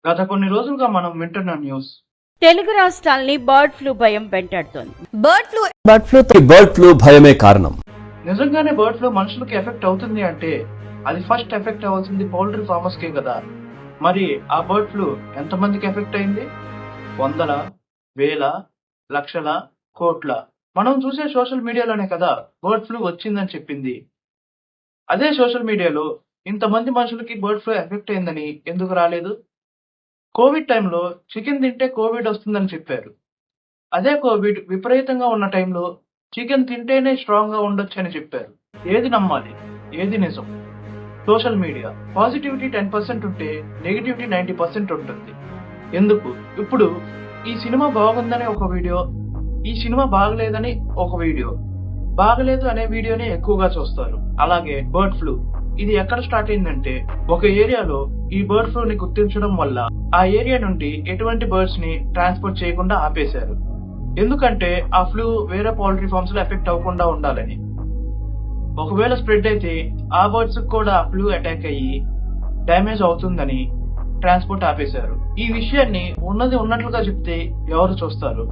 గత కొన్ని రోజులుగా మనం వింటున్న న్యూస్ తెలుగు రాష్ట్రాల్ని బర్డ్ ఫ్లూ భయం వెంటాడుతోంది. బర్డ్ ఫ్లూ భయమే కారణం. నిజంగానే బర్డ్ ఫ్లూ మనుషులకి ఎఫెక్ట్ అవుతుంది అంటే అది ఫస్ట్ ఎఫెక్ట్ అవ్వాల్సింది పౌల్ట్రీ ఫార్మర్స్ కే కదా. మరి ఆ బర్డ్ ఫ్లూ ఎంతమందికి ఎఫెక్ట్ అయింది? వందల, వేల, లక్షల, కోట్ల. మనం చూసే సోషల్ మీడియాలోనే కదా బర్డ్ ఫ్లూ వచ్చిందని చెప్పింది. అదే సోషల్ మీడియాలో ఇంతమంది మనుషులకి బర్డ్ ఫ్లూ ఎఫెక్ట్ అయిందని ఎందుకు రాలేదు? కోవిడ్ టైంలో చికెన్ తింటే కోవిడ్ వస్తుందని చెప్పారు. అదే కోవిడ్ విపరీతంగా ఉన్న టైంలో చికెన్ తింటేనే స్ట్రాంగ్ గా ఉండొచ్చు అని చెప్పారు. ఏది నమ్మాలి, ఏది నిజం? సోషల్ మీడియా పాజిటివిటీ 10% ఉంటే నెగిటివిటీ 90% ఉంటుంది. ఎందుకు? ఇప్పుడు ఈ సినిమా బాగుందని ఒక వీడియో, ఈ సినిమా బాగలేదని ఒక వీడియో, బాగలేదు అనే వీడియోనే ఎక్కువగా చూస్తారు. అలాగే బర్డ్ ఫ్లూ ఇది ఎక్కడ స్టార్ట్ అయిందంటే ఒక ఏరియాలో ఈ బర్డ్ ఫ్లూ ని గుర్తించడం వల్ల ఆ ఏరియా నుండి ఎటువంటి బర్డ్స్ ని ట్రాన్స్పోర్ట్ చేయకుండా ఆపేశారు. ఎందుకంటే ఆ ఫ్లూ వేరే పౌల్ట్రీ ఫార్మ్స్ లో ఎఫెక్ట్ అవ్వకుండా ఉండాలని. ఒకవేళ స్ప్రెడ్ అయితే ఆ బర్డ్స్ కూడా ఆ ఫ్లూ అటాక్ అయ్యి డ్యామేజ్ అవుతుందని ట్రాన్స్పోర్ట్ ఆపేశారు. ఈ విషయాన్ని ఉన్నది ఉన్నట్లుగా చెప్తే ఎవరు చూస్తారు?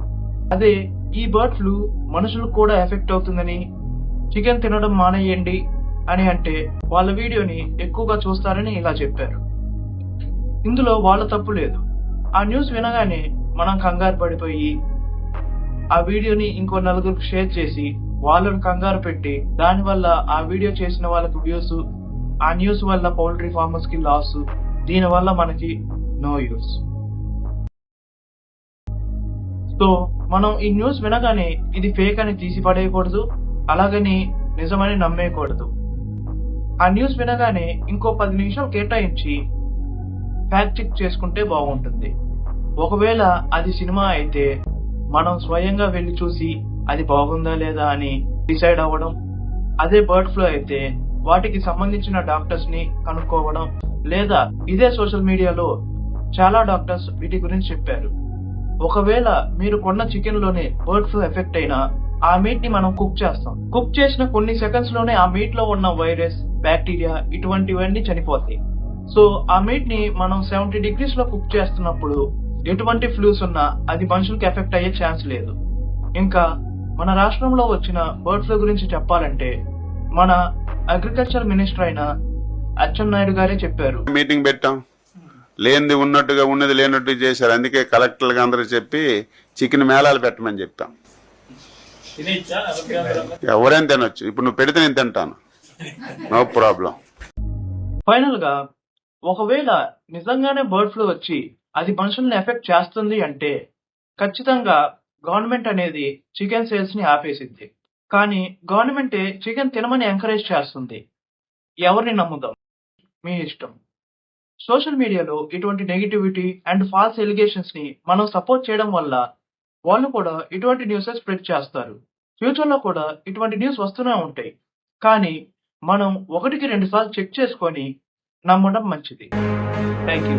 అదే ఈ బర్డ్ ఫ్లూ మనుషులకు కూడా ఎఫెక్ట్ అవుతుందని చికెన్ తినడం మానేయండి అని అంటే వాళ్ళ వీడియోని ఎక్కువగా చూస్తారని ఇలా చెప్పారు. ఇందులో వాళ్ళ తప్పు లేదు. ఆ న్యూస్ వినగానే మనం కంగారు పడిపోయి ఆ వీడియోని ఇంకో నలుగురికి షేర్ చేసి వాళ్ళని కంగారు పెట్టి దానివల్ల ఆ వీడియో చేసిన వాళ్ళకి వ్యూస్, ఆ న్యూస్ వల్ల పౌల్ట్రీ ఫార్మర్స్ కి లాస్, దీని వల్ల మనకి నో యూస్. సో మనం ఈ న్యూస్ వినగానే ఇది ఫేక్ అని తీసి పడేయకూడదు, అలాగని నిజమని నమ్మేయకూడదు. ఆ న్యూస్ వినగానే ఇంకో 10 నిమిషాలు కేటాయించి ఫ్యాక్ట్ చెక్ చేసుకుంటే బాగుంటుంది. ఒకవేళ అది సినిమా అయితే మనం స్వయంగా వెళ్లి చూసి అది బాగుందా లేదా అని డిసైడ్ అవ్వడం. అదే బర్డ్ ఫ్లూ అయితే వాటికి సంబంధించిన డాక్టర్స్ ని కనుక్కోవడం. లేదా ఇదే సోషల్ మీడియాలో చాలా డాక్టర్స్ వీటి గురించి చెప్పారు. ఒకవేళ మీరు కొన్న చికెన్ లోనే బర్డ్ ఫ్లూ ఎఫెక్ట్ అయినా ఆ మీట్ ని మనం కుక్ చేస్తాం. కుక్ చేసిన కొన్ని సెకండ్స్ లోనే ఆ మీట్ లో ఉన్న వైరస్, బ్యాక్టీరియా ఇటువంటివన్నీ చనిపోతాయి. సో ఆ మీట్ ని మనం 70 degrees లో కుక్ చేస్తున్నప్పుడు ఎటువంటి ఫ్లూస్ ఉన్నా అది మనుషులకు ఎఫెక్ట్ అయ్యే ఛాన్స్ లేదు. ఇంకా మన రాష్ట్రంలో వచ్చిన బర్డ్ ఫ్లూ గురించి చెప్పాలంటే మన అగ్రికల్చర్ మినిస్టర్ అయిన అచ్చెన్నాయుడు గారే చెప్పారు. మీటింగ్ పెట్టాం, లేనిది ఉన్నట్టుగా ఉన్నది లేనట్టు చేశారు. అందుకే కలెక్టర్లకు అందరూ చెప్పి చికెన్ మేళాలు పెట్టమని చెప్పాం. ఎవరైనా తినొచ్చు. ఇప్పుడు నువ్వు పెడితే నేను తింటాను, నో ప్రాబ్లం. ఫైనల్ గా ఒకవేళ నిజంగానే బర్డ్ ఫ్లూ వచ్చి అది మనుషుల్ని ఎఫెక్ట్ చేస్తుంది అంటే ఖచ్చితంగా గవర్నమెంట్ అనేది చికెన్ సేల్స్ ని ఆపేసింది. కానీ గవర్నమెంటే చికెన్ తినమని ఎంకరేజ్ చేస్తుంది. ఎవరిని నమ్ముదాం? మీ ఇష్టం. సోషల్ మీడియాలో ఇటువంటి నెగిటివిటీ అండ్ ఫాల్స్ ఎలిగేషన్స్ ని మనం సపోర్ట్ చేయడం వల్ల వాళ్ళు కూడా ఇటువంటి న్యూస్ స్ప్రెడ్ చేస్తారు. ఫ్యూచర్ లో కూడా ఇటువంటి న్యూస్ వస్తూనే ఉంటాయి. కానీ మనం 1కి 2 సార్లు చెక్ చేసుకొని నమ్మడం మంచిది. Thank you.